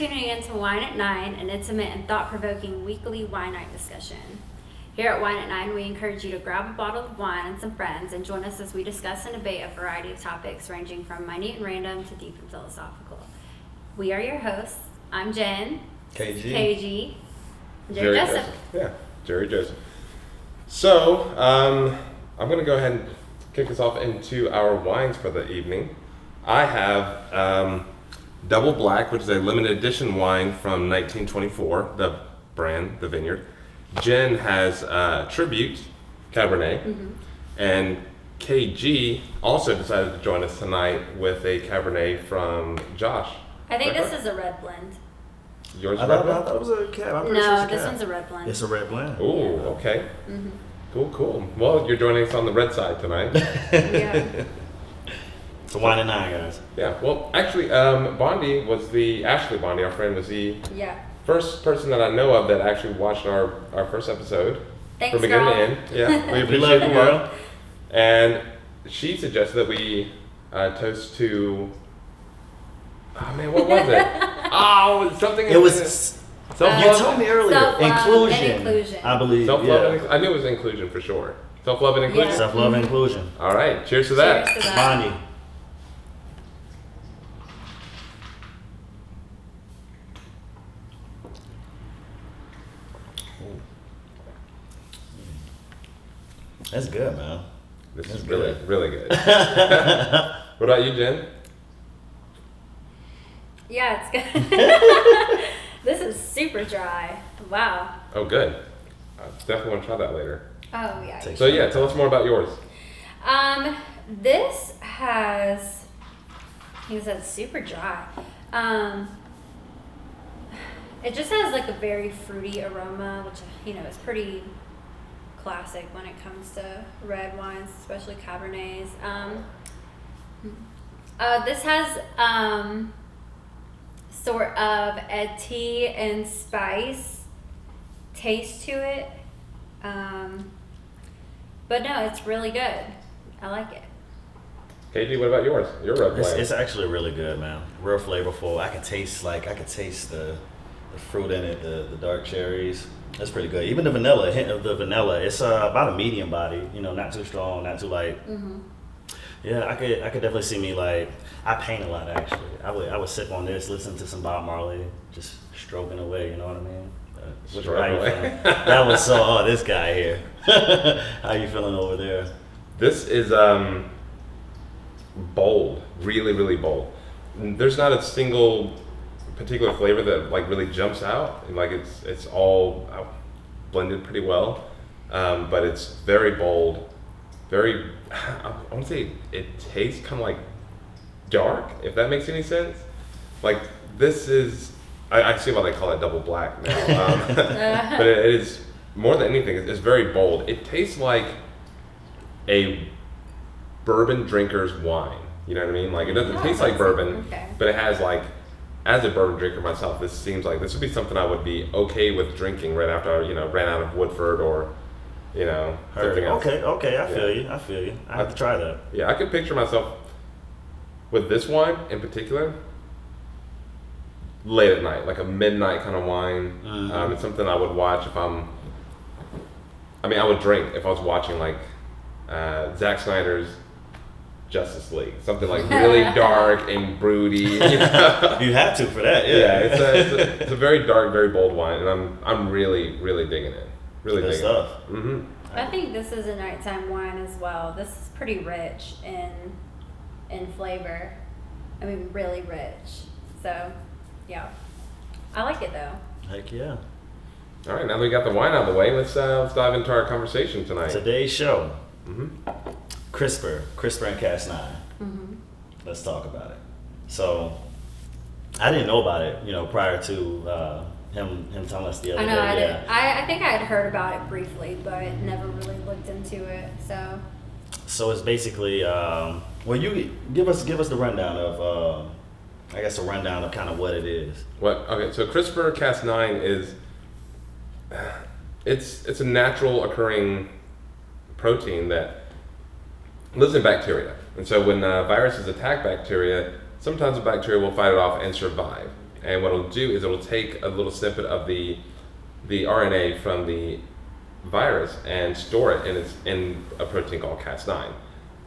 tuning in to Wine at 9, an intimate and thought-provoking weekly wine night discussion. Here at Wine at 9, we encourage you to grab a bottle of wine and some friends and join us as we discuss and debate a variety of topics ranging from minute and random to deep and philosophical. We are your hosts. I'm Jen. KG. Jerry Joseph. Yeah, Jerry Joseph. So, I'm going to go ahead and kick us off into our wines for the evening. I have Double Black, which is a limited edition wine from 1924, the brand, the vineyard. Jen has Tribute Cabernet, and KG also decided to join us tonight with a Cabernet from Josh. I think this is a red blend. Yours is a red blend? I thought it was a cab. No, this one's a red blend. It's a red blend. Ooh, okay. Cool. Well, you're joining us on the red side tonight. Yeah. It's a Wine at 9, guys. Yeah, well, actually, Ashley Bondi, our friend, was the first person that I know of that actually watched our first episode. Thanks, from beginning girl. to end. Yeah, we appreciate the work. And she suggested that we toast to, oh man, what was it? Something. It was, you told me earlier, inclusion. I believe. Self-love I knew it was inclusion for sure. Self-love and inclusion? Yeah. Self-love and inclusion. All right, cheers to that. Cheers to that. Bondi. That's good, man. This That's is really, good. really good. What about you, Jen? Yeah, it's good. This is super dry. Wow. Oh, good. I definitely want to try that later. Oh, yeah. So yeah, tell us more about yours. This has, he said super dry. It just has like a very fruity aroma, which, is pretty classic when it comes to red wines, especially Cabernets. This has sort of a tea and spice taste to it. But no, it's really good. I like it. KG, what about yours? Your red wine. It's actually really good, man. Real flavorful. I can taste the fruit in it, the dark cherries. That's pretty good. Even the vanilla, a hint of the vanilla. It's about a medium body. Not too strong, not too light. Yeah, I could definitely see me I paint a lot actually. I would sip on this, listen to some Bob Marley, just stroking away. You know what I mean? Stroking away. That was so. This guy here. How you feeling over there? This is bold, really, really bold. There's not a single particular flavor that really jumps out. It's all blended pretty well, but it's very bold. Very, I want to say it tastes kind of like dark, if that makes any sense. This is, I see why they call it Double Black now, but it is more than anything. It's very bold. It tastes like a bourbon drinker's wine. You know what I mean? It doesn't taste like bourbon, but it has as a bourbon drinker myself, this seems like this would be something I would be okay with drinking right after I, ran out of Woodford or, something else. Okay, I feel you. I have to try that. Yeah, I could picture myself with this wine in particular, late at night, like a midnight kind of wine. It's something I would watch if I would drink if I was watching Zack Snyder's Justice League, something really dark and broody. You have to for that, yeah. Yeah, it's a very dark, very bold wine, and I'm really, really digging it. Really good digging stuff. it. I think this is a nighttime wine as well. This is pretty rich in flavor. Really rich. So, yeah. I like it though. Heck yeah. All right, now that we got the wine out of the way, let's dive into our conversation tonight. Today's show. Crispr and Cas9. Let's talk about it. So, I didn't know about it, prior to him telling us the other day. I know, I think I had heard about it briefly, but never really looked into it. So it's basically, you give us the rundown of, a rundown of kind of what it is. Okay, so CRISPR Cas9 is, it's a natural occurring protein that lives in bacteria. And so when viruses attack bacteria, sometimes the bacteria will fight it off and survive. And what it'll do is it'll take a little snippet of the RNA from the virus and store it in a protein called Cas9.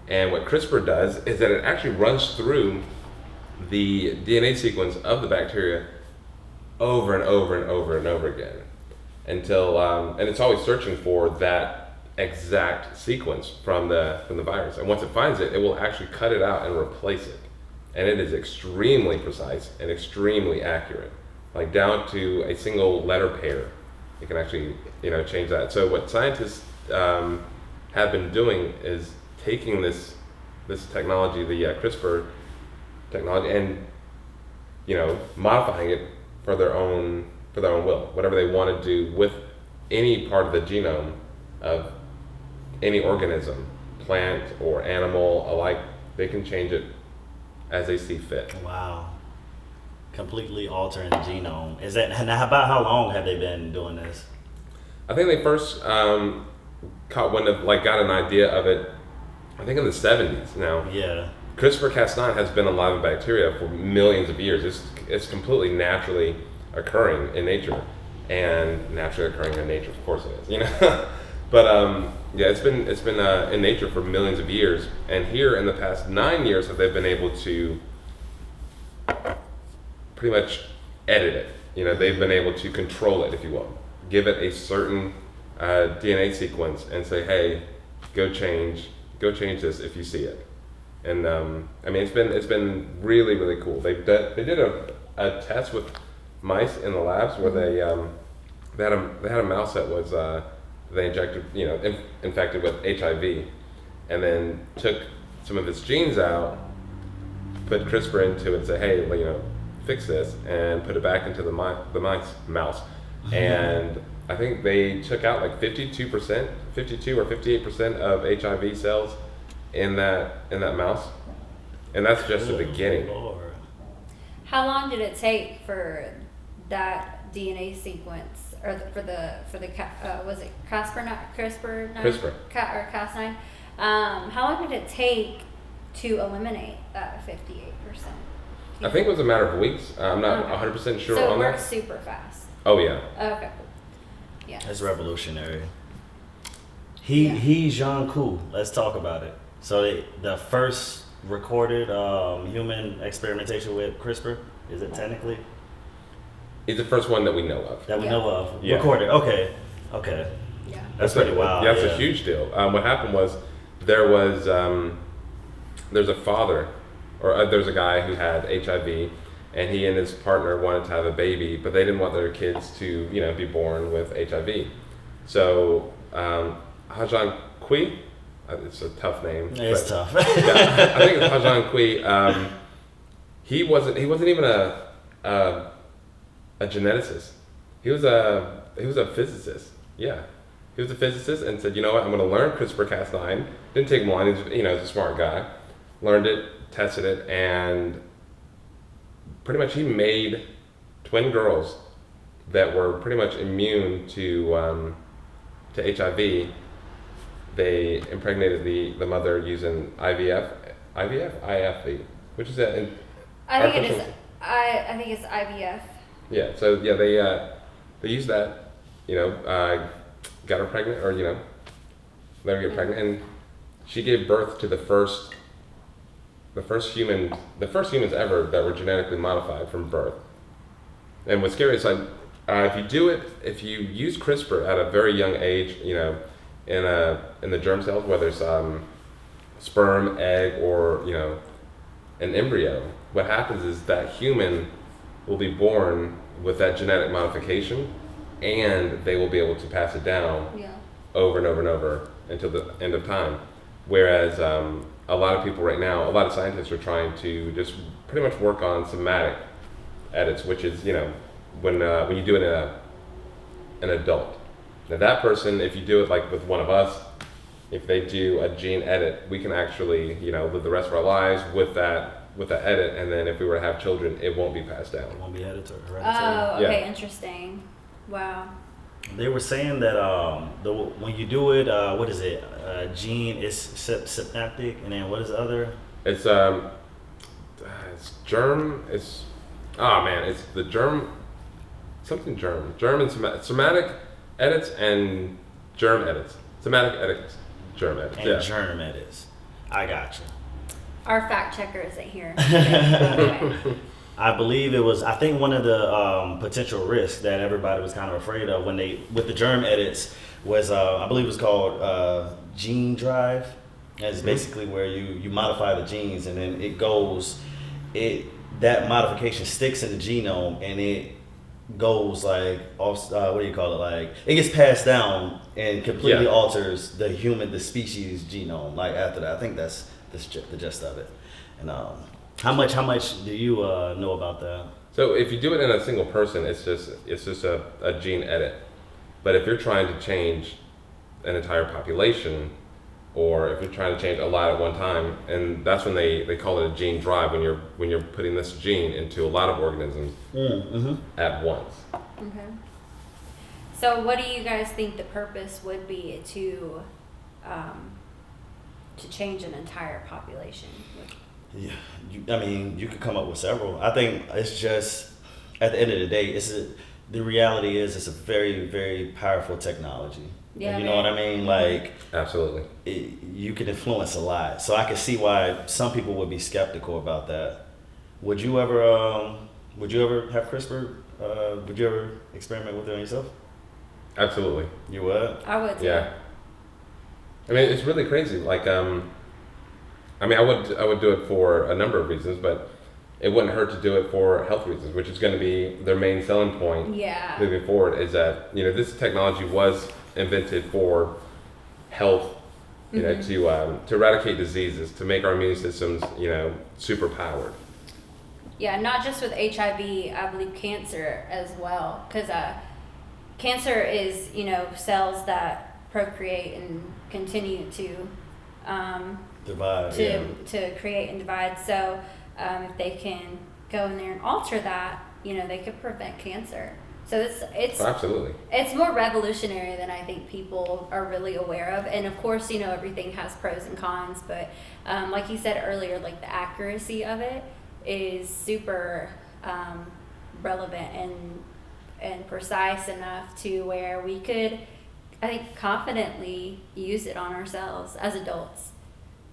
And what CRISPR does is that it actually runs through the DNA sequence of the bacteria over and over and over and over again until and it's always searching for that exact sequence from the virus. And once it finds it, it will actually cut it out and replace it. And it is extremely precise and extremely accurate, like down to a single letter pair. You can actually, change that. So what scientists have been doing is taking this technology, the CRISPR technology, and modifying it for their own will, whatever they want to do with any part of the genome of any organism, plant or animal alike. They can change it as they see fit. Wow. Completely altering the genome. Is that, and about how long have they been doing this? I think they first caught wind of, got an idea of it, I think in the 70s now. Yeah. CRISPR-Cas9 has been alive in bacteria for millions of years. It's completely naturally occurring in nature, and naturally occurring in nature, of course it is, But it's been in nature for millions of years, and here in the past 9 years have they been able to pretty much edit it. They've been able to control it, if you will, give it a certain DNA sequence and say, hey, go change this if you see it. And it's been really, really cool. They did a test with mice in the labs where they had a mouse that was they injected infected with HIV, and then took some of its genes out, put CRISPR into it, and say, hey, fix this, and put it back into the mouse, and I think they took out like 52% or 58% of HIV cells in that mouse, and that's just the beginning. Lord. How long did it take for that DNA sequence, or was it CRISPR? Or Cas9? How long did it take to eliminate that 58%? I think it was a matter of weeks. I'm not 100% sure so on it works that. super fast. Oh yeah. Okay, cool. Yeah. It's revolutionary. He Jean Coup. Let's talk about it. So the first recorded human experimentation with CRISPR, is it technically? He's the first one that we know of. That we Yeah. know of. Yeah. Recorded. Okay. Yeah. That's pretty wild. Yeah, it's a huge deal. What happened was there's a father, or there's a guy who had HIV, and he and his partner wanted to have a baby, but they didn't want their kids to be born with HIV. So Hajan Kui, it's a tough name. It's tough. Yeah, I think it's Hajan Kui. He wasn't even a geneticist. He was a physicist. Yeah, he was a physicist, and said, what, I'm going to learn CRISPR-Cas9. Didn't take him long. He's a smart guy. Learned it, tested it, and pretty much he made twin girls that were pretty much immune to HIV. They impregnated the mother using IFV, which is a I think it is. I think it's IVF. Yeah. So yeah, they used that. Got her pregnant, or let her get pregnant, and she gave birth to the first humans ever that were genetically modified from birth. And what's scary is if you use CRISPR at a very young age, in the germ cells, whether it's sperm, egg, or an embryo, what happens is that human will be born with that genetic modification, and they will be able to pass it down over and over and over until the end of time. Whereas a lot of people right now, a lot of scientists are trying to just pretty much work on somatic edits, which is when you do it in an adult. Now that person, if you do it like with one of us, if they do a gene edit, we can actually live the rest of our lives with that edit, and then if we were to have children, it won't be passed down. It won't be hereditary. Oh, okay, Yeah. Interesting. Wow. They were saying that when you do it, what is it? Gene is synaptic, and then what is the other? It's germ. It's Oh man, it's the germ and somatic edits and germ edits. Somatic edits, germ edits. And germ edits. I got you. Our fact checker isn't here. Okay. I believe it was. I think one of the potential risks that everybody was kind of afraid of with the germ edits was, I believe it was called gene drive. It's basically where you modify the genes and then that modification sticks in the genome and it goes like off. What do you call it? Like it gets passed down and completely alters the species genome. Like after that, I think that's the gist of it. And how much do you know about that? So if you do it in a single person, it's just a gene edit. But if you're trying to change an entire population, or if you're trying to change a lot at one time, and that's when they call it a gene drive, when you're putting this gene into a lot of organisms at once. Okay. So what do you guys think the purpose would be to change an entire population? Yeah, you could come up with several. I think it's just at the end of the day, the reality is it's a very, very powerful technology. Yeah, you know what I mean? Like absolutely, you can influence a lot. So I can see why some people would be skeptical about that. Would you ever have CRISPR? Would you ever experiment with it on yourself? Absolutely. You would? I would too. Yeah. I mean, it's really crazy. Like, I would do it for a number of reasons, but it wouldn't hurt to do it for health reasons, which is going to be their main selling point moving forward. Is that this technology was invented for health, to eradicate diseases, to make our immune systems, super powered. Yeah, not just with HIV, I believe cancer as well, because cancer is, cells that procreate and continue to divide, to create and divide. So if they can go in there and alter that, they could prevent cancer. So it's absolutely, it's more revolutionary than I think people are really aware of. And of course, everything has pros and cons, but like you said earlier, like the accuracy of it is super relevant and precise enough to where we could, I think, confidently use it on ourselves as adults.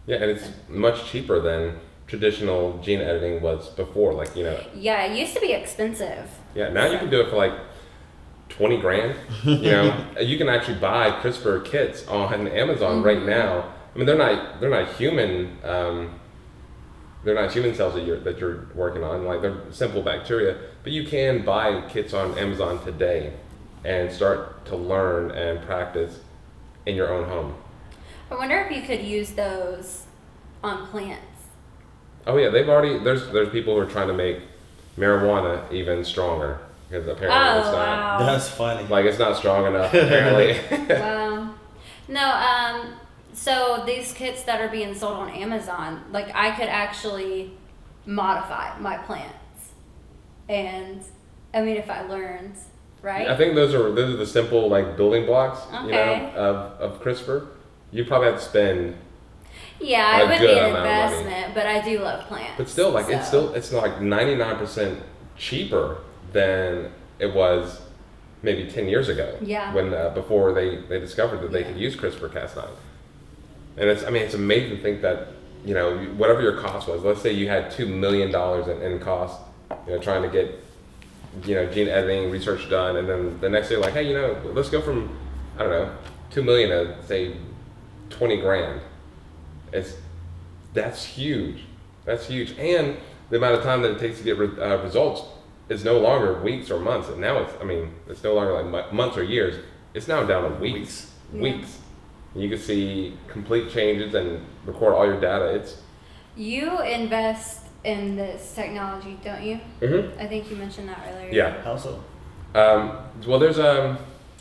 Yeah, and it's much cheaper than traditional gene editing was before. Like, Yeah, it used to be expensive. Yeah, now you can do it for like $20 grand. You can actually buy CRISPR kits on Amazon right now. I mean, they're not human. They're not human cells that you're working on. Like, they're simple bacteria, but you can buy kits on Amazon today and start to learn and practice in your own home. I wonder if you could use those on plants. Oh yeah, there's people who are trying to make marijuana even stronger because apparently it's not. Wow. That's funny. Like, it's not strong enough apparently. Wow. No, so these kits that are being sold on Amazon, like I could actually modify my plants, and I mean if I learned, right? I think those are the simple like building blocks, Okay. of CRISPR. You probably have to spend. Yeah, a it would good be an amount of money. investment, but I do love plants. But still, like it's like 99% cheaper than it was maybe 10 years ago. Yeah. When before they discovered that they could use CRISPR-Cas9. And it's amazing to think that whatever your cost was. Let's say you had $2 million in cost, trying to get gene editing research done, and then the next day like, hey, let's go from I don't know $2 million to say $20 grand. That's huge. That's huge. And the amount of time that it takes to get results is no longer weeks or months. And now it's no longer like months or years. It's now down to weeks. Weeks. You can see complete changes and record all your data. You invest in this technology, don't you? Mm-hmm. I think you mentioned that earlier. Yeah. How so? Well, there's an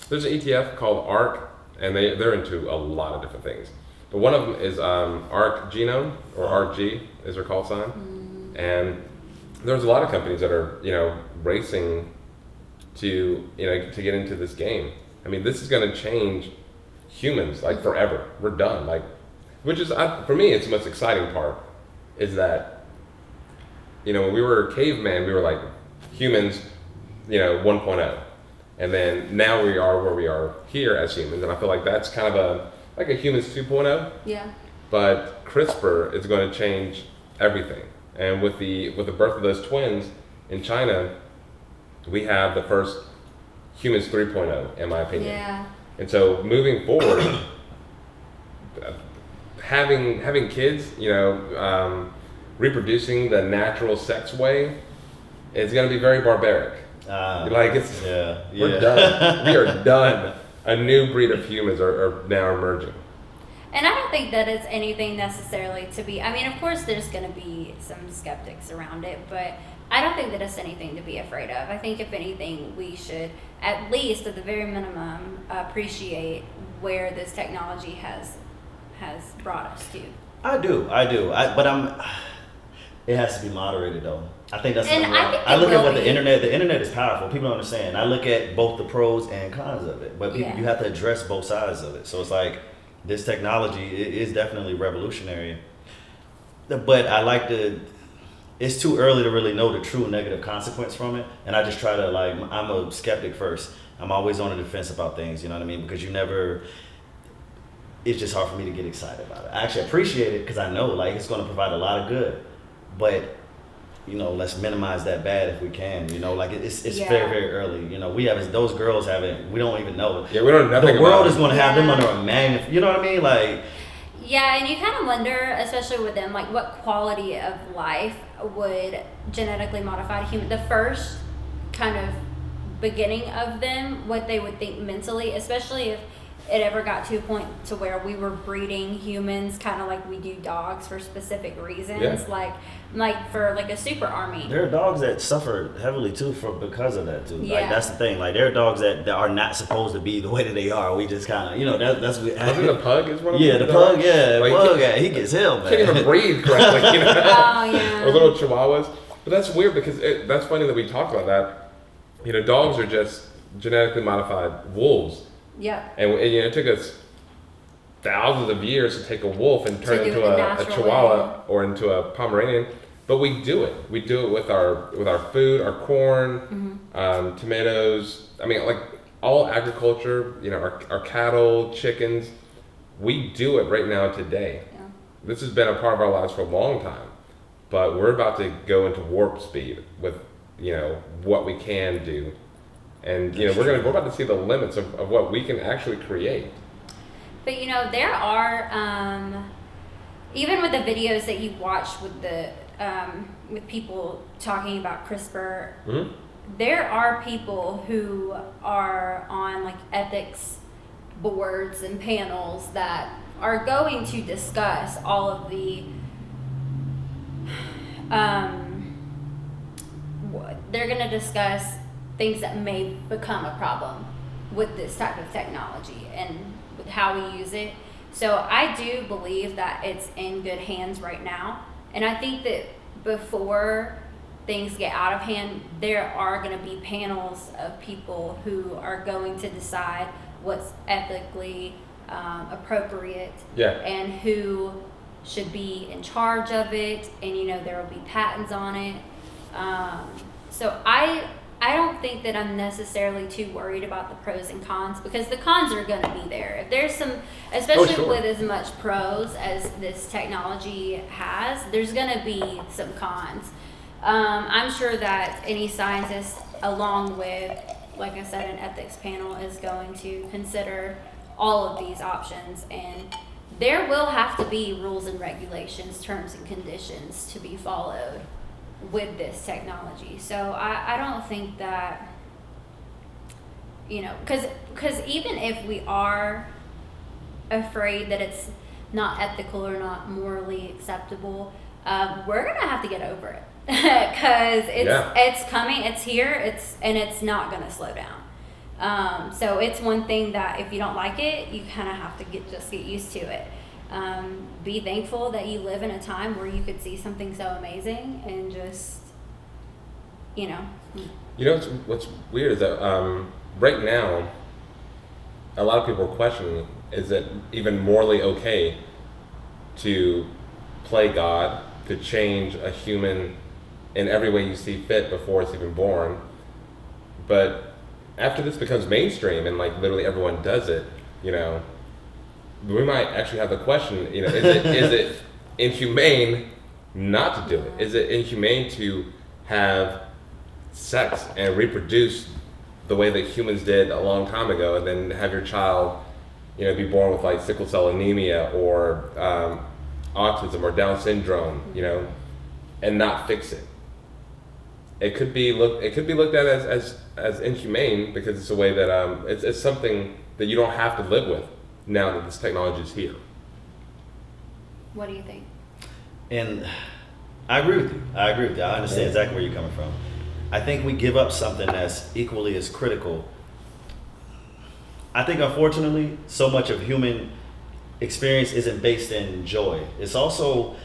ETF called ARC, and they're into a lot of different things. But one of them is ARC Genome, or ARC-G is their call sign. And there's a lot of companies that are, racing to get into this game. I mean, this is going to change humans like forever. We're done. Like, which is for me, it's the most exciting part. Is that when we were caveman, we were like humans, 1.0. And then now we are where we are here as humans, and I feel like that's kind of a humans 2.0. Yeah. But CRISPR is going to change everything. And with the birth of those twins in China, we have the first humans 3.0, in my opinion. Yeah. And so moving forward, having kids, reproducing the natural sex way is going to be very barbaric. We're done. We are done. A new breed of humans are now emerging. And I don't think that it's anything necessarily to be, I mean, of course there's going to be some skeptics around it, but I don't think that it's anything to be afraid of. I think if anything, we should, at least at the very minimum, appreciate where this technology has brought us to. I do. But it has to be moderated though. I think that's And something I look at what the internet is powerful. People don't understand. I look at both the pros and cons of it, but you have to address both sides of it. So it's like, this technology is definitely revolutionary, but it's too early to really know the true negative consequence from it. And I just try to I'm a skeptic first. I'm always on the defense about things, you know what I mean? Because it's just hard for me to get excited about it. I actually appreciate it because I know it's going to provide a lot of good, but let's minimize that bad if we can. It's very, very early. Those girls we don't even know. Yeah, we don't know nothing. The world is going to have them under a magnet. You know what I mean? Yeah, and you kind of wonder, especially with them, what quality of life would genetically modify a human. The first kind of beginning of them, what they would think mentally, especially if it ever got to a point to where we were breeding humans kind of like we do dogs for specific reasons, like for a super army. There are dogs that suffer heavily too because of that too. Yeah. That's the thing. There are dogs that are not supposed to be the way that they are. We just kind of that's what. I think the pug is one of them. Yeah, the pug. Yeah, pug. He gets held, man. Can't even breathe correctly. Oh yeah. Or little chihuahuas. But that's weird because that's funny that we talked about that. Dogs are just genetically modified wolves. Yeah. And it took us thousands of years to take a wolf and turn it into a chihuahua or into a Pomeranian, but we do it. We do it with our food, our corn, tomatoes. I mean, all agriculture. Our cattle, chickens. We do it right now today. Yeah. This has been a part of our lives for a long time, but we're about to go into warp speed with what we can do. And we're about to see the limits of what we can actually create. But there are even with the videos that you watch with the with people talking about CRISPR, there are people who are on ethics boards and panels that are going to discuss all of the they're going to discuss things that may become a problem with this type of technology and with how we use it. So I do believe that it's in good hands right now. And I think that before things get out of hand, there are going to be panels of people who are going to decide what's ethically appropriate and who should be in charge of it. And, there will be patents on it. So I don't think that I'm necessarily too worried about the pros and cons, because the cons are going to be there. If there's some, especially with as much pros as this technology has, there's going to be some cons. I'm sure that any scientist, along with, like I said, an ethics panel, is going to consider all of these options, and there will have to be rules and regulations, terms and conditions to be followed with this technology. So I don't think that, because even if we are afraid that it's not ethical or not morally acceptable, we're gonna have to get over it because it's coming, it's here, it's not gonna slow down. So it's one thing that if you don't like it, you kind of have to get used to it. Be thankful that you live in a time where you could see something so amazing and just, what's weird is that right now, a lot of people are questioning, is it even morally okay to play God, to change a human in every way you see fit before it's even born. But after this becomes mainstream and like literally everyone does it, you know, we might actually have the question, you know, is it inhumane not to do it? Is it inhumane to have sex and reproduce the way that humans did a long time ago, and then have your child, you know, be born with like sickle cell anemia or autism or Down syndrome, you know, and not fix it? It could be looked at as inhumane because it's a way that it's something that you don't have to live with now that this technology is here. What do you think? And I agree with you. I understand exactly where you're coming from. I think we give up something that's equally as critical. I think, unfortunately, so much of human experience isn't based in joy. It's also,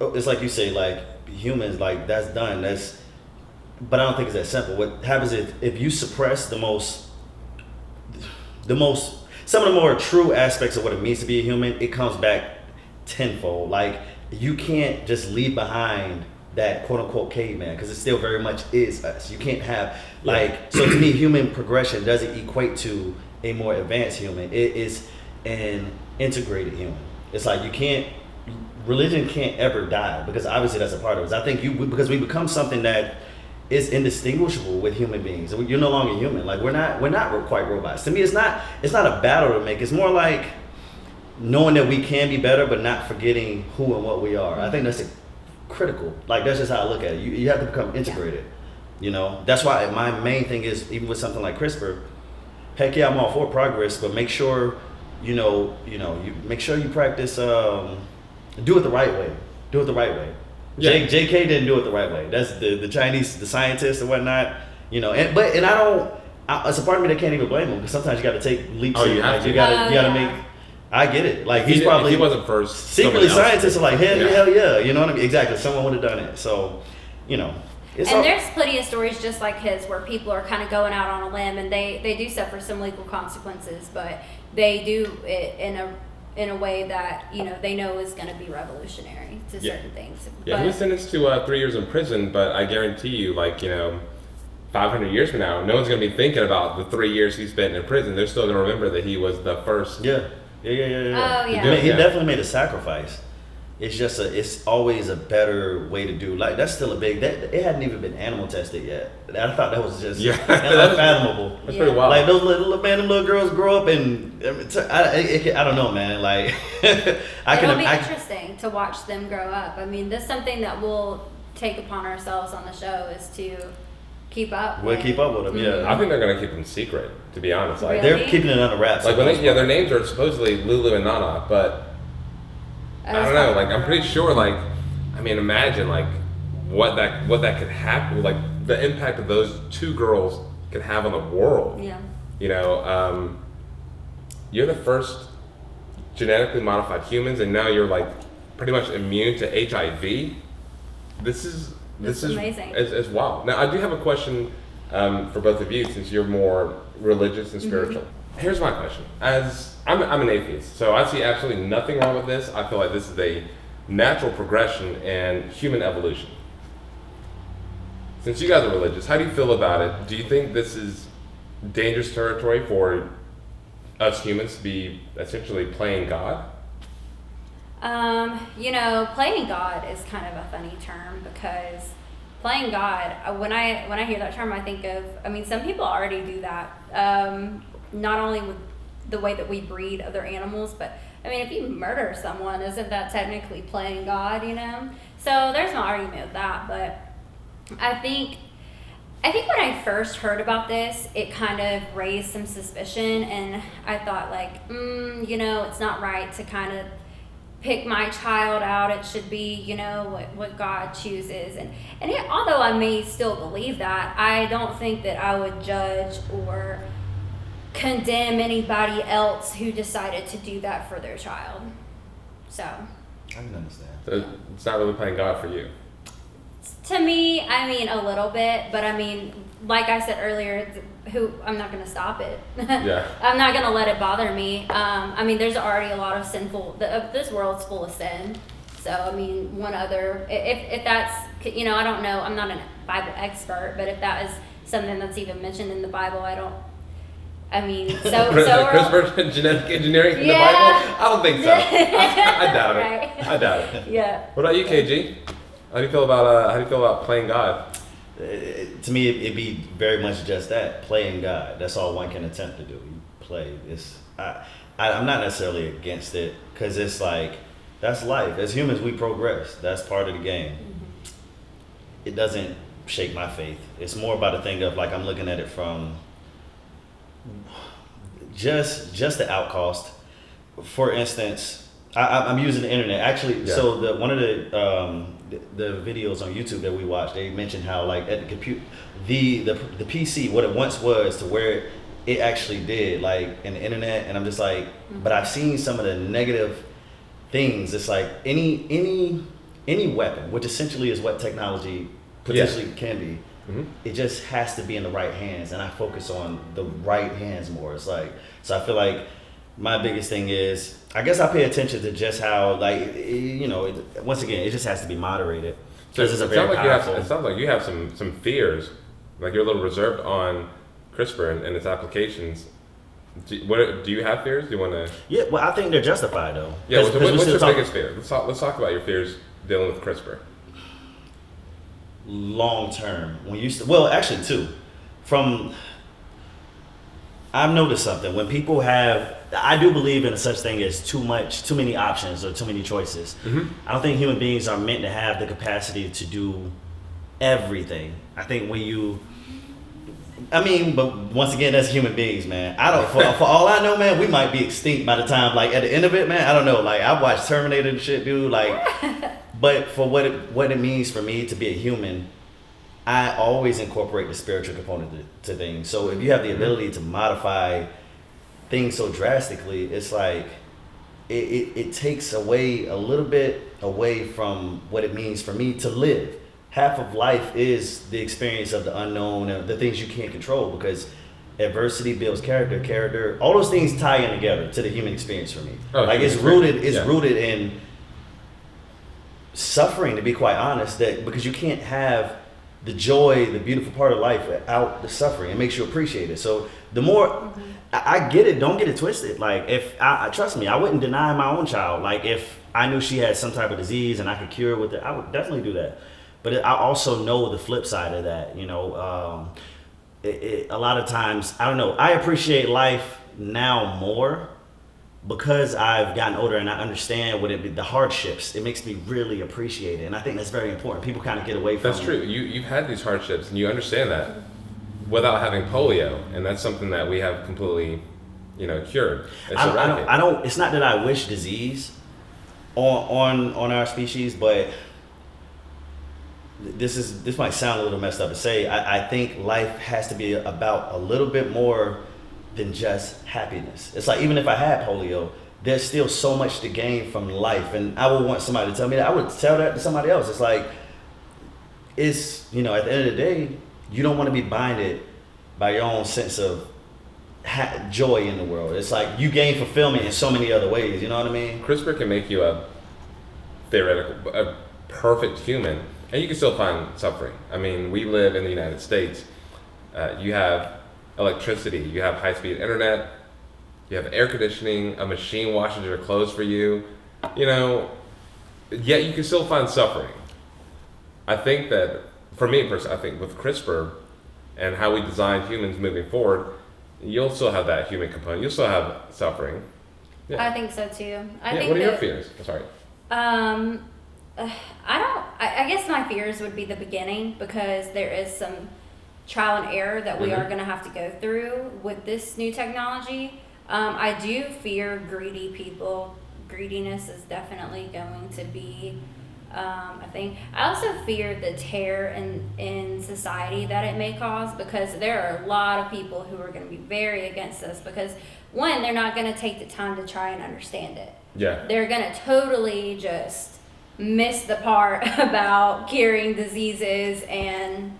it's like you say, like humans, like that's done. But I don't think it's that simple. What happens if you suppress some of the more true aspects of what it means to be a human, it comes back tenfold. Like, you can't just leave behind that quote unquote caveman, because it still very much is us. You can't have so to me, human progression doesn't equate to a more advanced human. It is an integrated human. It's like religion can't ever die, because obviously that's a part of us. I think because we become something that is indistinguishable with human beings. You're no longer human. Like we're not quite robots. To me, it's not a battle to make. It's more like knowing that we can be better, but not forgetting who and what we are. I think that's critical. Like that's just how I look at it. You have to become integrated. You know, that's why my main thing is, even with something like CRISPR, heck yeah, I'm all for progress, but make sure you make sure you practice. Do it the right way. Do it the right way. Yeah. JK didn't do it the right way. That's the Chinese, the scientists and whatnot. You know, it's a part of me that can't even blame him, because sometimes you got to take leaps. Oh, you have to. You got to make. I get it. Like if he wasn't first. Secretly, scientists are like, hell yeah. You know what I mean? Exactly. Someone would have done it. So, you know. There's plenty of stories just like his where people are kind of going out on a limb and they do suffer some legal consequences, but they do it in a way that, you know, they know is going to be revolutionary to certain things. Yeah, he was sentenced to 3 years in prison, but I guarantee you, 500 years from now, no one's going to be thinking about the 3 years he spent in prison. They're still going to remember that he was the first. Oh, yeah. He definitely made a sacrifice. It's just it's always a better way to do. Like, that's still it hadn't even been animal tested yet. I thought that was just unfathomable. That's pretty wild. Like those them little girls grow up and I don't know, man. Like it'll be interesting to watch them grow up. I mean, that's something that we'll take upon ourselves on the show, is to keep up. We'll keep up with them. Yeah, I think they're gonna keep them secret. To be honest, Really? They're keeping it under wraps. Like their names are supposedly Lulu and Nana, but I don't know. Like, I'm pretty sure. Like, I mean, imagine what that could happen. Like the impact of those two girls could have on the world. Yeah. You know, you're the first genetically modified humans, and now you're pretty much immune to HIV. This is amazing. It's wild. Now, I do have a question for both of you, since you're more religious and spiritual. Here's my question. As I'm an atheist, so I see absolutely nothing wrong with this. I feel like this is a natural progression in human evolution. Since you guys are religious, how do you feel about it? Do you think this is dangerous territory for us humans to be essentially playing God? Playing God is kind of a funny term, because playing God, when I hear that term, I think of, some people already do that. Not only with the way that we breed other animals, but if you murder someone, isn't that technically playing God, you know? So there's no argument with that, but I think when I first heard about this, it kind of raised some suspicion, and I thought it's not right to kind of pick my child out. It should be, what God chooses. And although I may still believe that, I don't think that I would judge or condemn anybody else who decided to do that for their child. So I can understand. So it's not really playing God for you. To me, a little bit, but like I said earlier, I'm not going to stop it. Yeah. I'm not going to let it bother me. There's already a lot of this world's full of sin. So, I mean, one other, if that's, you know, I don't know, I'm not a Bible expert, but if that is something that's even mentioned in the Bible, CRISPR genetic engineering in the Bible? I don't think so. I doubt it. Right. I doubt it. Yeah. What about you, KG? How do you feel about playing God? To me, it'd be very much just that, playing God. That's all one can attempt to do. You play. I'm not necessarily against it, because it's like, that's life. As humans, we progress. That's part of the game. Mm-hmm. It doesn't shake my faith. It's more about a thing of, like, I'm looking at it from just the outcast. For instance, I'm using the internet. Actually, yeah. So one of the videos on YouTube that we watched, they mentioned how, like, at the computer, the PC, what it once was to where it actually did, like, in the internet, and I'm just like, but I've seen some of the negative things. It's like any weapon, which essentially is what technology potentially can be. Mm-hmm. It just has to be in the right hands, and I focus on the right hands more. It's like, so I feel like my biggest thing is, I guess I pay attention to just how, like, you know, once again, it just has to be moderated. So it sounds like you have some fears, like you're a little reserved on CRISPR and its applications. Do you have fears? Do you want to? Yeah, well, I think they're justified though. Yeah, what's your biggest fear? Let's talk about your fears dealing with CRISPR. Long term, actually two. I've noticed something when people I do believe in such thing as too many options or too many choices. Mm-hmm. I don't think human beings are meant to have the capacity to do everything. I think but once again, that's human beings, man. I don't, for all I know, man, we might be extinct by the time, like, at the end of it, man. I don't know. Like, I watched Terminator and shit, dude. Like, but for what it means for me to be a human, I always incorporate the spiritual component to things. So if you have the ability to modify things so drastically, it's like it takes away a little bit away from what it means for me to live. Half of life is the experience of the unknown and the things you can't control, because adversity builds character, all those things tie in together to the human experience for me. It's rooted in suffering, to be quite honest, because you can't have the joy, the beautiful part of life without the suffering. It makes you appreciate it. So the more I get it, don't get it twisted. Like, if trust me, I wouldn't deny my own child. Like, if I knew she had some type of disease and I could cure with it, I would definitely do that. But I also know the flip side of that. You know, a lot of times, I don't know, I appreciate life now more because I've gotten older and I understand the hardships. It makes me really appreciate it, and I think that's very important. People kind of get away from. That's true. You've had these hardships, and you understand that without having polio, and that's something that we have completely, cured. I don't. It's not that I wish disease on our species, but this might sound a little messed up to say. I think life has to be about a little bit more than just happiness. It's like, even if I had polio, there's still so much to gain from life, and I would want somebody to tell me that. I would tell that to somebody else. It's like, at the end of the day, you don't want to be binded by your own sense of joy in the world. It's like you gain fulfillment in so many other ways. You know what I mean? CRISPR can make you a perfect human, and you can still find suffering. I mean, we live in the United States. You have electricity, you have high-speed internet, you have air conditioning, a machine washes your clothes for you, yet you can still find suffering. I think that, for me personally, I think with CRISPR and how we design humans moving forward, you'll still have that human component. You'll still have suffering. Yeah. I think so too. What are your fears? Sorry. I guess my fears would be the beginning, because there is some trial and error that we are going to have to go through with this new technology. I do fear greedy people. Greediness is definitely going to be a thing. I also fear the tear in society that it may cause, because there are a lot of people who are going to be very against this, because one, they're not going to take the time to try and understand it. Yeah. They're going to totally just miss the part about curing diseases, and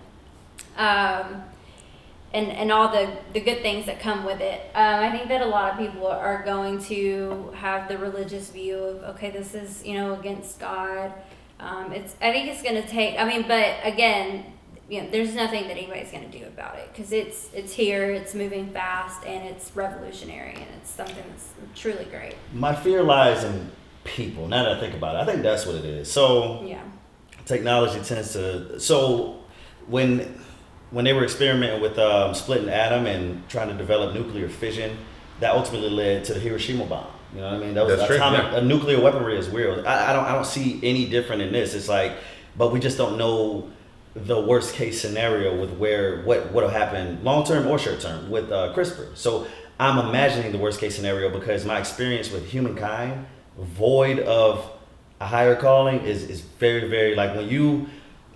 and all the good things that come with it. I think that a lot of people are going to have the religious view of, okay, this is, against God. I think it's going to take, but again, there's nothing that anybody's going to do about it, because it's here, it's moving fast, and it's revolutionary, and it's something that's truly great. My fear lies in people. Now that I think about it, I think that's what it is. So Yeah. technology tends to. So when they were experimenting with splitting the atom and trying to develop nuclear fission, that ultimately led to the Hiroshima bomb. You know what I mean? That was That's true, atomic. yeah. Nuclear weaponry is real. I don't see any different in this. It's like, but we just don't know the worst case scenario with what'll happen long term or short term with CRISPR. So I'm imagining the worst case scenario because my experience with humankind, void of a higher calling, is very, very, like, when you,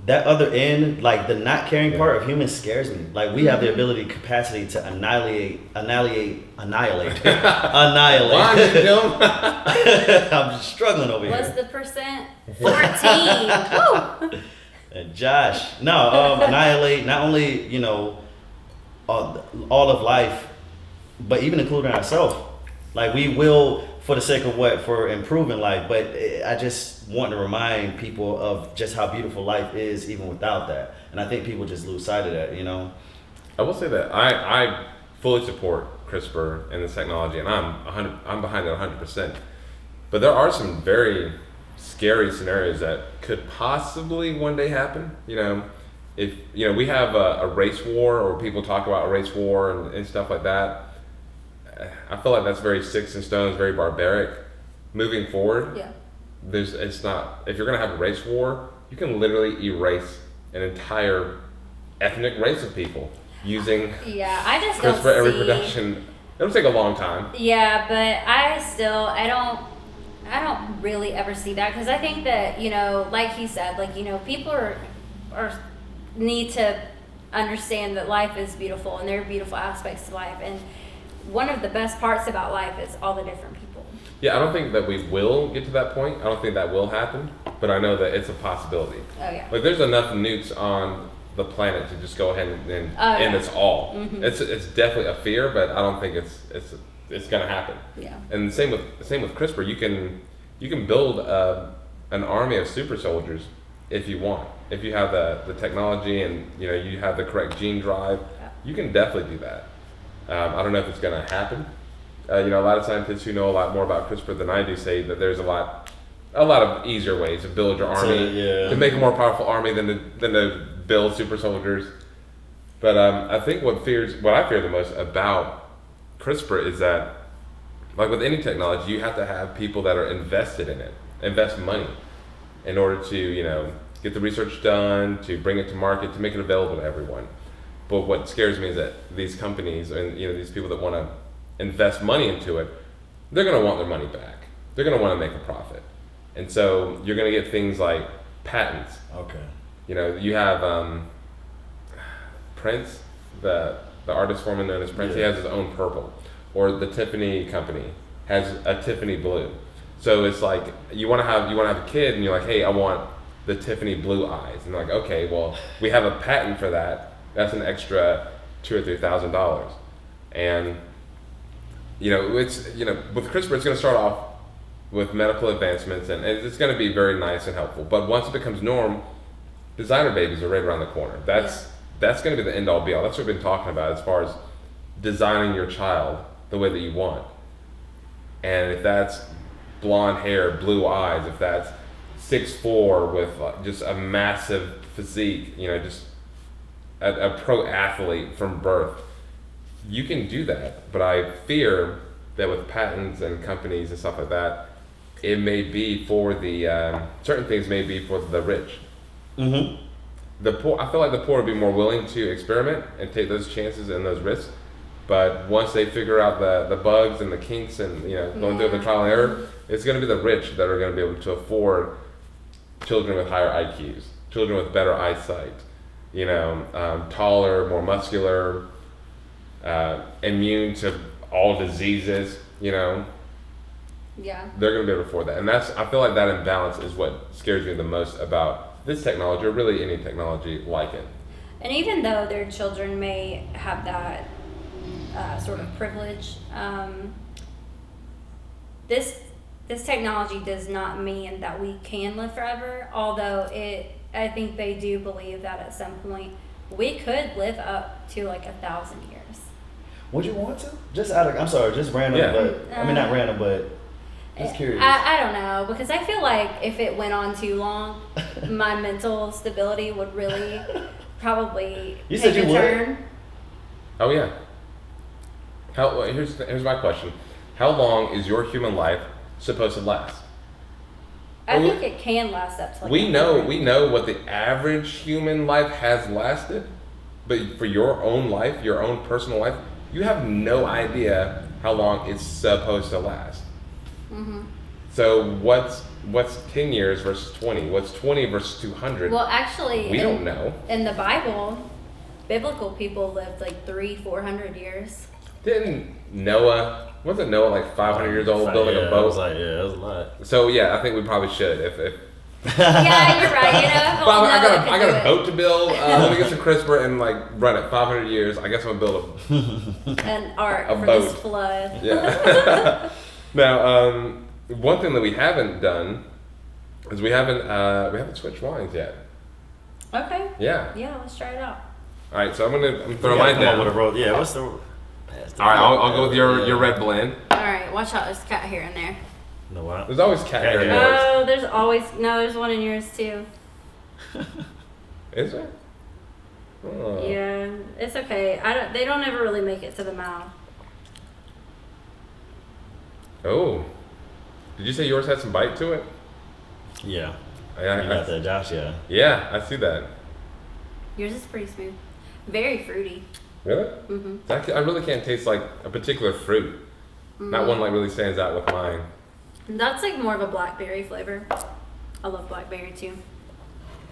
that other end, like the not caring part of humans scares me. Like, we have the ability, capacity to annihilate. Annihilate. I'm just struggling over What's here. the percent? 14. Woo! Josh, no, annihilate not only, all of life, but even including ourselves. Like, we will, for the sake of for improving life. But I just want to remind people of just how beautiful life is even without that. And I think people just lose sight of that, I will say that I fully support CRISPR and this technology, and I'm behind it 100%. But there are some very scary scenarios that could possibly one day happen. If we have a race war, or people talk about a race war and stuff like that. I feel like that's very sticks and stones, very barbaric. Moving forward, Yeah. it's not. If you're gonna have a race war, you can literally erase an entire ethnic race of people using Yeah, I just don't CRISPR and see. reproduction. It'll take a long time. Yeah, but I don't really ever see that, because I think that, like he said, people are need to understand that life is beautiful, and there are beautiful aspects to life, and one of the best parts about life is all the different people. Yeah, I don't think that we will get to that point. I don't think that will happen, but I know that it's a possibility. Oh yeah. Like, there's enough nukes on the planet to just go ahead and end yeah. it's all. Mhm. It's definitely a fear, but I don't think it's gonna happen. Yeah. And same with CRISPR. You can build an army of super soldiers if you want. If you have the technology and you have the correct gene drive, you can definitely do that. I don't know if it's going to happen. A lot of scientists who know a lot more about CRISPR than I do say that there's a lot of easier ways to build your army, to make a more powerful army than to build super soldiers. But I think what I fear the most about CRISPR is that, like with any technology, you have to have people that are invested in it, invest money, in order to get the research done, to bring it to market, to make it available to everyone. But what scares me is that these companies and these people that want to invest money into it, they're going to want their money back. They're going to want to make a profit, and so you're going to get things like patents. Okay. You have Prince, the artist formerly known as Prince. He has his own purple, or the Tiffany company has a Tiffany blue. So it's like you want to have a kid, and you're like, hey, I want the Tiffany blue eyes, and they're like, okay, well, we have a patent for that. That's an extra $2,000 or $3,000, and it's with CRISPR, it's going to start off with medical advancements, and it's going to be very nice and helpful. But once it becomes norm, designer babies are right around the corner. That's going to be the end all be all. That's what we've been talking about as far as designing your child the way that you want. And if that's blonde hair, blue eyes, if that's 6'4" with just a massive physique, just a pro athlete from birth, you can do that. But I fear that with patents and companies and stuff like that, it may be for the certain things may be for the rich. Mm-hmm. The poor, I feel like the poor would be more willing to experiment and take those chances and those risks. But once they figure out the bugs and the kinks and going through the trial and error, it's going to be the rich that are going to be able to afford children with higher IQs, children with better eyesight, taller, more muscular, immune to all diseases. Yeah. They're going to be able to afford that, and I feel like that imbalance is what scares me the most about this technology, or really any technology like it. And even though their children may have that sort of privilege, this technology does not mean that we can live forever. Although I think they do believe that at some point we could live up to like 1,000 years. Would you want to? Just I'm sorry, just random, Yeah. but I mean not random, but just curious. I don't know, because I feel like if it went on too long, my mental stability would really probably You said take you a would? turn. Oh yeah. Here's my question. How long is your human life supposed to last? I think it can last up to like We know what the average human life has lasted, but for your own life, your own personal life, you have no idea how long it's supposed to last. Mm-hmm. So what's 10 years versus 20? What's 20 versus 200? Well, actually, we don't know. In the Bible, biblical people lived like 300-400 years. Wasn't Noah like 500 years old building a boat? That was a lot. So yeah, I think we probably should. If Yeah, you're right. You know, Well, I I got a boat to build. Let me get some Crispr and like run it 500 years. I guess I'm gonna build an ark a for boat. this flood. Yeah. Now, one thing that we haven't done is we haven't switched wines yet. Okay. Yeah. Yeah, let's try it out. All right. So I'm throwing mine down. With a road. Yeah. What's the? All right. I'll go with your red blend. All right, watch out. There's a cat here and there. No what? There's always cat hair in hair. yours. Oh, there's one in yours too. Is there? Oh. Yeah, it's okay. They don't ever really make it to the mouth. Oh. Did you say yours had some bite to it? Yeah. I You got that, Josh. Yeah. Yeah, I see that. Yours is pretty smooth, very fruity. Really? Mhm. I really can't taste like a particular fruit. Not one like really stands out with mine. That's like more of a blackberry flavor. I love blackberry too.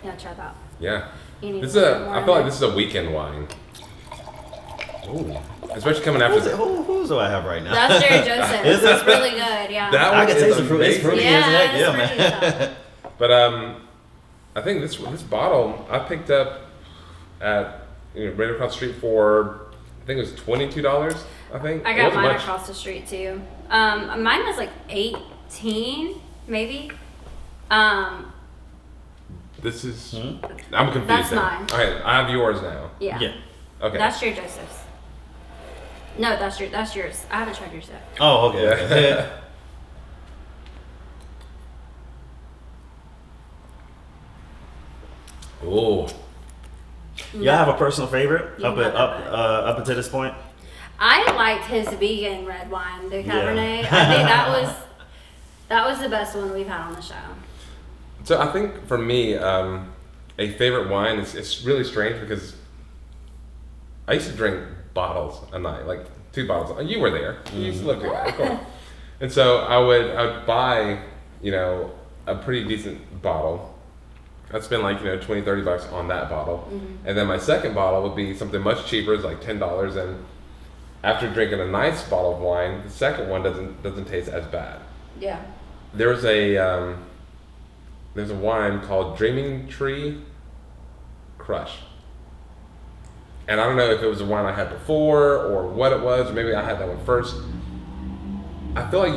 Yeah, try that. Yeah. You need This a is little more I in feel like there. this is a weekend wine, Ooh. especially coming after Who's do I have right now? That's Jerry Joseph. Is it? It's really good. Yeah. That I one can is taste the fruit. It's amazing. fruity Yeah, as heck. it's Yeah, fruity man. stuff. But I think this bottle I picked up at right across the street for I think it was $22. I think I It got wasn't mine much. across the street too. Mine was like 18, maybe. This is Hmm? I'm confused. That's now. mine. All right, I have yours now. Yeah. Yeah. Okay. That's Jerry Joseph's. No, that's yours. I haven't tried yours yet. Oh, okay. Yeah. Oh, Y'all have a personal favorite You up have up until this point? I liked his vegan red wine, the Yeah. Cabernet. I think that was the best one we've had on the show. so I think for me, a favorite wine is it's really strange because I used to drink bottles a night, like 2 bottles. You were there. You used to live together, cool. And so I would buy, a pretty decent bottle. I'd spend like, $20-$30 on that bottle. Mm-hmm. And then my second bottle would be something much cheaper, it's like $10. And after drinking a nice bottle of wine, the second one doesn't taste as bad. Yeah. There's a wine called Dreaming Tree Crush. And I don't know if it was a wine I had before or what it was, or maybe I had that one first. I feel like,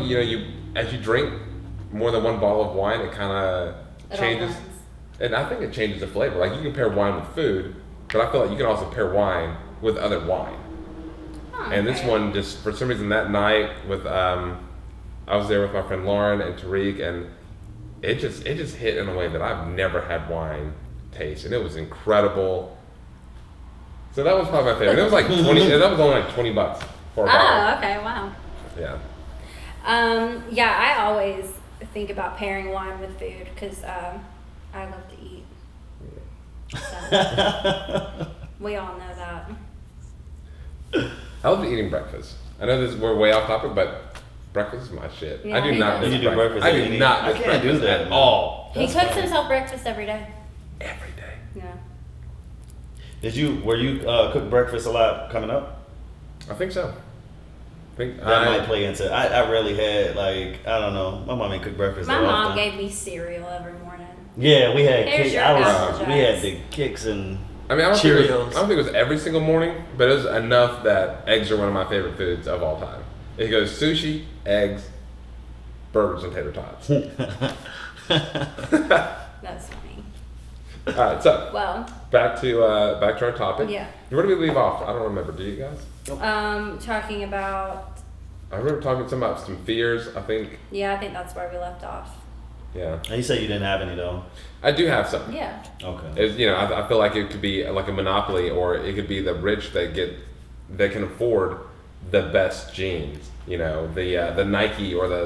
as you drink more than one bottle of wine, it kind of It all changes. blends. And I think it changes the flavor. Like you can pair wine with food, but I feel like you can also pair wine with other wine. Oh, And this okay. one just, for some reason that night with, I was there with my friend Lauren and Tariq, and it just hit in a way that I've never had wine taste. And it was incredible. So that was probably my favorite. It was like 20, that was only like $20 for a bottle. Oh, okay, wow. Yeah. Yeah, I always think about pairing wine with food because I love to eat. So, we all know that. I love eating breakfast. I know we're way off topic, but breakfast is my shit. Yeah, I do he not does. miss You do breakfast I every do day. not I miss can't do breakfast that, at man. all. He That's cooks funny. himself breakfast every day. Every day. Yeah. Were you cook breakfast a lot coming up? I think so. That might play into. I rarely had I don't know. My mom ain't cook breakfast. My that mom often. gave me cereal every morning. Yeah, we had Here's cakes. your We apple had jacks. the kicks and I mean, I don't Cheerios. think it was every single morning, but it was enough that eggs are one of my favorite foods of all time. It goes sushi, eggs, burgers, and tater tots. That's funny. All right, so Well, back to our topic. yeah. Where do we leave off? I don't remember. Do you guys? Talking about, I remember talking about some fears. I think. yeah, I think that's where we left off. Yeah. And you said you didn't have any though. I do have some. Yeah. Okay. It's, I feel like it could be like a monopoly, or it could be the rich that can afford the best jeans. The Nike or the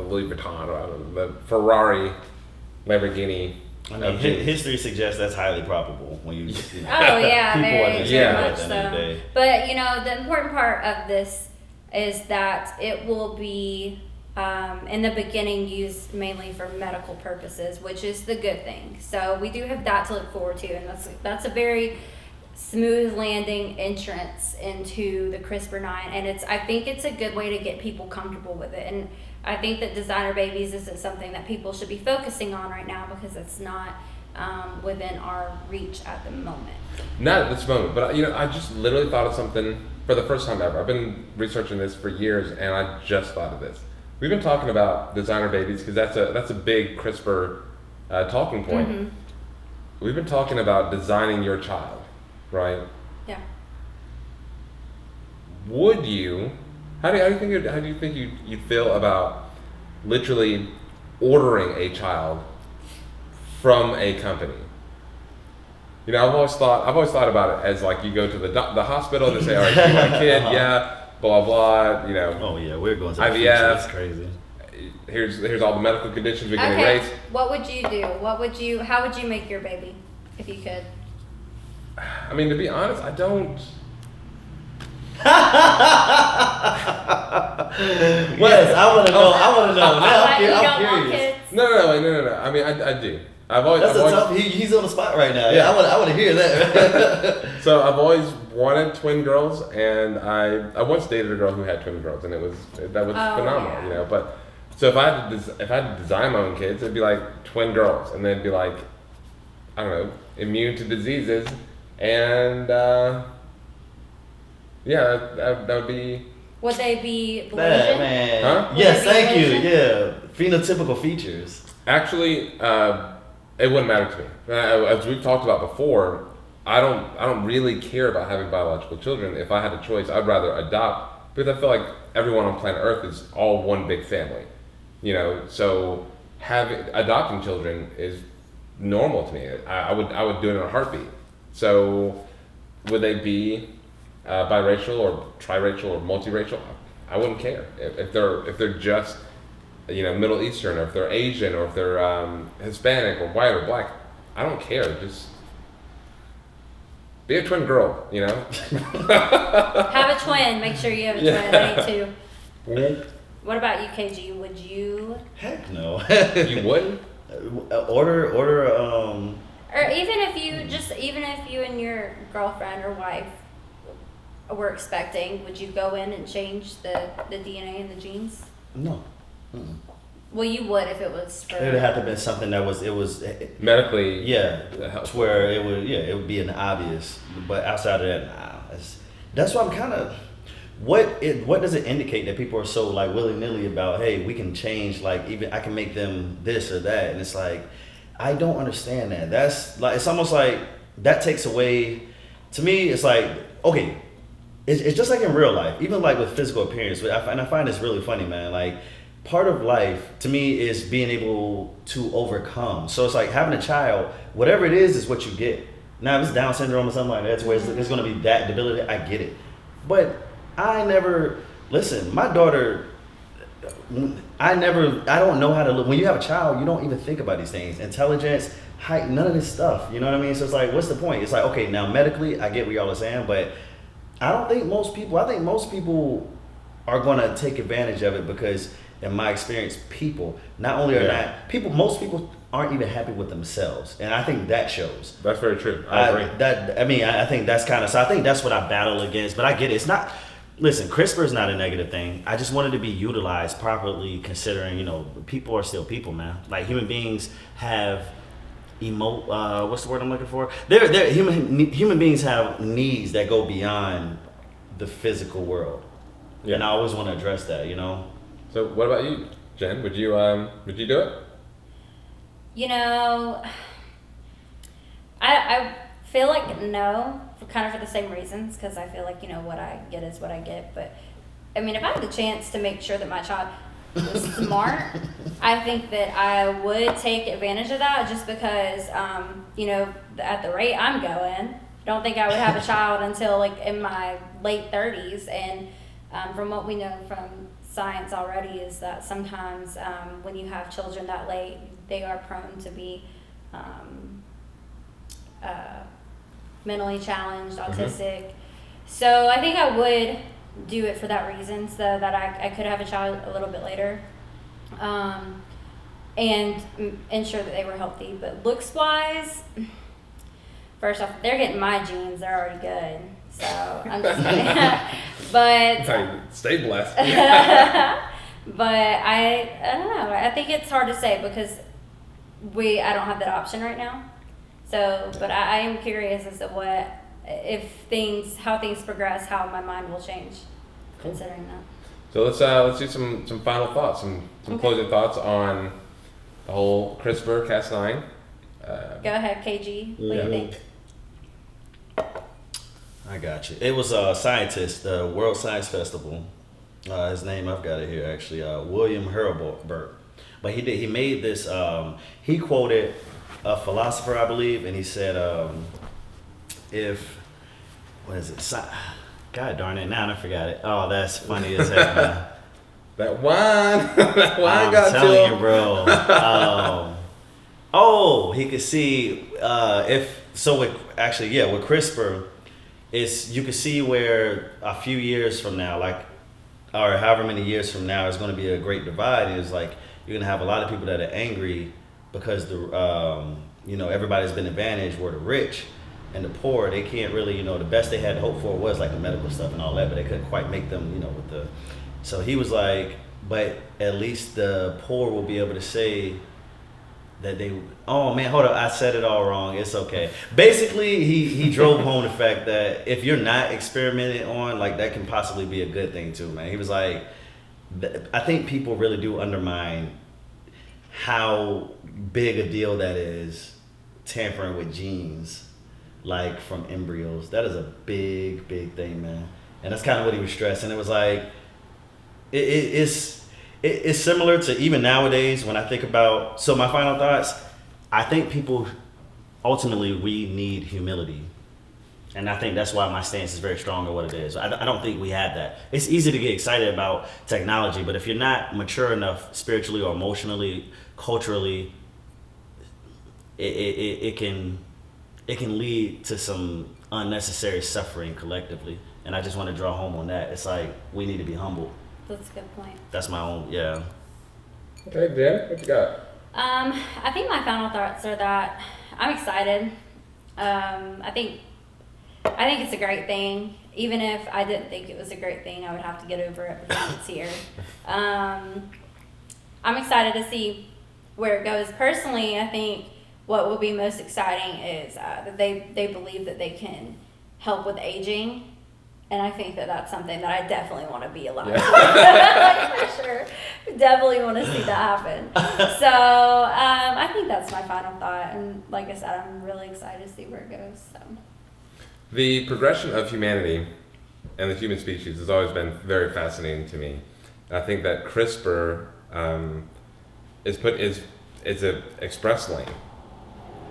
Louis Vuitton or the Ferrari, Lamborghini. I mean, history suggests that's highly probable when you. Oh yeah, people very, are just very yeah. much at the end of the so. day. But the important part of this is that it will be in the beginning used mainly for medical purposes, which is the good thing. So we do have that to look forward to, and that's a very smooth landing entrance into the CRISPR-9, and I think it's a good way to get people comfortable with it. And I think that designer babies isn't something that people should be focusing on right now because it's not within our reach at the moment. Not at this moment, but I just literally thought of something for the first time ever. I've been researching this for years, and I just thought of this. We've been talking about designer babies because that's a big CRISPR talking point. Mm-hmm. We've been talking about designing your child, right? Yeah. Would you? How do you think you feel about literally ordering a child from a company? I've always thought about it as like you go to the hospital and they say, all right, you want a kid? Yeah, blah blah. Oh yeah, we're going to IVF. the future. That's crazy. Here's all the medical conditions we can Okay. erase. What would you do? How would you make your baby if you could? I mean, to be honest, I don't. Yes, I want to know. Now, Like, you I'm don't want curious. kids? No. I mean, I do. That's a tough. He's on the spot right now. Yeah. I want to hear that. So I've always wanted twin girls, and I once dated a girl who had twin girls, and that was phenomenal, yeah. But so if I had to design my own kids, it'd be like twin girls, and they'd be like, I don't know, immune to diseases, and that would be. Would they be blue Asian? Man. Huh? Yes, Would they be thank you. Asian? Yeah, phenotypical features. Actually, it wouldn't matter to me. As we've talked about before, I don't really care about having biological children. If I had a choice, I'd rather adopt because I feel like everyone on planet Earth is all one big family. So adopting children is normal to me. I would do it in a heartbeat. So would they be biracial or triracial or multiracial? I wouldn't care if they're just Middle Eastern, or if they're Asian, or if they're Hispanic or white or black. I don't care. Just be a twin girl, Have a twin. Make sure you have a twin. I need two. Mm-hmm. What about you, KG? Would you? Heck no. You wouldn't? Order. Or even if you and your girlfriend or wife were expecting, would you go in and change the DNA and the genes? No. Mm-mm. Well, you would if it was for. It would have to be something that was Medically. yeah, to where it would be an obvious. But outside of that, nah. That's why I'm kind of. What does it indicate that people are so like willy nilly about? Hey, we can change. Like even I can make them this or that, and it's like I don't understand that. That's like it's almost like that takes away. To me, it's like okay, it's just like in real life, even like with physical appearance. And I find this really funny, man. Like part of life to me is being able to overcome. So it's like having a child. Whatever it is what you get. Now if it's Down syndrome or something like that, it's where it's going to be that debility. I get it, but. I listen, my daughter, I don't know how to look. When you have a child, you don't even think about these things. Intelligence, height, none of this stuff. You know what I mean? So it's like, what's the point? It's like, okay, now medically, I get what y'all are saying, but I think most people are going to take advantage of it because in my experience, people, not only most people aren't even happy with themselves. And I think that shows. That's very true. I agree. I think that's so I think that's what I battle against, but I get it. It's not, listen, CRISPR is not a negative thing. I just wanted to be utilized properly considering, people are still people, man. Like human beings have what's the word I'm looking for? They're human beings have needs that go beyond the physical world. Yeah. And I always want to address that, you know. So what about you, Jen? Would you do it? You know, I feel like no, for the same reasons, because I feel like, you know, what I get is what I get. But I mean, if I had the chance to make sure that my child was smart, I think that I would take advantage of that, just because, you know, at the rate I'm going, don't think I would have a child until like in my late 30s. And from what we know from science already is that sometimes when you have children that late, they are prone to be mentally challenged, autistic. Mm-hmm. So I think I would do it for that reason, so that I could have a child a little bit later, and ensure that they were healthy. But looks wise, first off, they're getting my genes, they're already good, so I'm just kidding. But stay blessed. But I don't know, I think it's hard to say, because I don't have that option right now. So, but I am curious as to how things progress, how my mind will change, considering that. So let's do some final thoughts, some closing thoughts on the whole CRISPR Cas9. Go ahead, KG. What do you think? I got you. It was a scientist, the World Science Festival. His name, I've got it here actually. William Hurlburt. But he made this. He quoted a philosopher, I believe, and he said, what is it? God darn it! Now I forgot it. Oh, that's funny as heck, man. That wine got I'm telling you, bro. He could see with CRISPR, you can see where a few years from now, or however many years from now, is going to be a great divide. Is like you're going to have a lot of people that are angry because everybody's been advantaged, where the rich and the poor, they can't really, the best they had to hope for was like the medical stuff and all that, but they couldn't quite make them, so he was like, but at least the poor will be able to say that I said it all wrong, it's okay. Basically, he drove home the fact that if you're not experimented on, like, that can possibly be a good thing too, man. He was like, I think people really do undermine how big a deal that is, tampering with genes, like from embryos. That is a big, big thing, man. And that's kind of what he was stressing. It was like, it's similar to even nowadays when I think about, so my final thoughts, I think people, ultimately, we need humility. And I think that's why my stance is very strong on what it is. I don't think we have that. It's easy to get excited about technology, but if you're not mature enough spiritually or emotionally, culturally, it can lead to some unnecessary suffering collectively. And I just want to draw home on that. It's like, we need to be humble. That's a good point. That's my own, yeah. Okay, Dan, what you got? I think my final thoughts are that I'm excited. I think it's a great thing. Even if I didn't think it was a great thing, I would have to get over it because it's here. I'm excited to see where it goes. Personally, I think what will be most exciting is that they believe that they can help with aging. And I think that that's something that I definitely want to be alive for. For sure. Definitely want to see that happen. So I think that's my final thought. And like I said, I'm really excited to see where it goes. So. The progression of humanity and the human species has always been very fascinating to me. I think that CRISPR is an express lane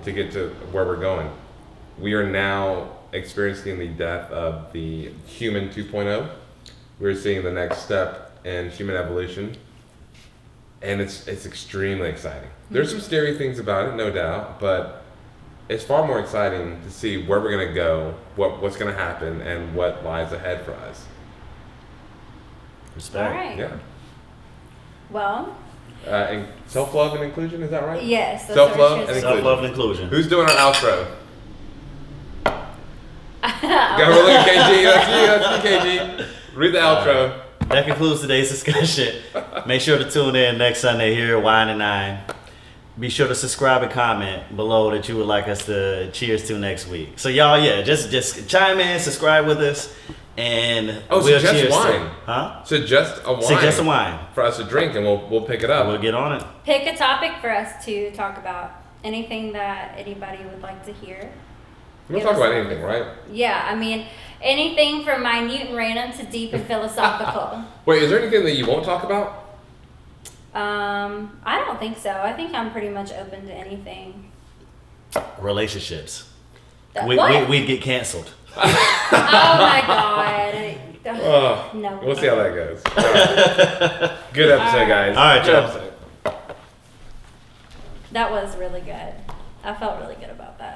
to get to where we're going. We are now experiencing the death of the human 2.0. We're seeing the next step in human evolution, and it's extremely exciting. There's some scary things about it, no doubt, but it's far more exciting to see where we're going to go, what's going to happen, and what lies ahead for us. Respect. All right. Yeah. Well. And self-love and inclusion, is that right? Yes. Self-love and inclusion. Self-love and inclusion. Who's doing our outro? Go look at KG. That's you, KG. Read the outro. That concludes today's discussion. Make sure to tune in next Sunday here at Wine and Nine. be sure to subscribe and comment below that you would like us to cheers to next week. So y'all, yeah, just chime in, subscribe with us, and Oh, we'll suggest cheers wine. to. Huh? Suggest a wine. Suggest a wine. For us to drink, and we'll pick it up. We'll get on it. Pick a topic for us to talk about. Anything that anybody would like to hear. We'll Give talk us about some- anything, right? Yeah, I mean, anything from minute and random to deep and philosophical. Wait, is there anything that you won't talk about? I don't think so. I think I'm pretty much open to anything. Relationships. What? We'd get canceled. Oh my god. Oh, No. we'll see how that goes. All right. Good episode, guys. All right, Good y'all. episode. That was really good. I felt really good about that.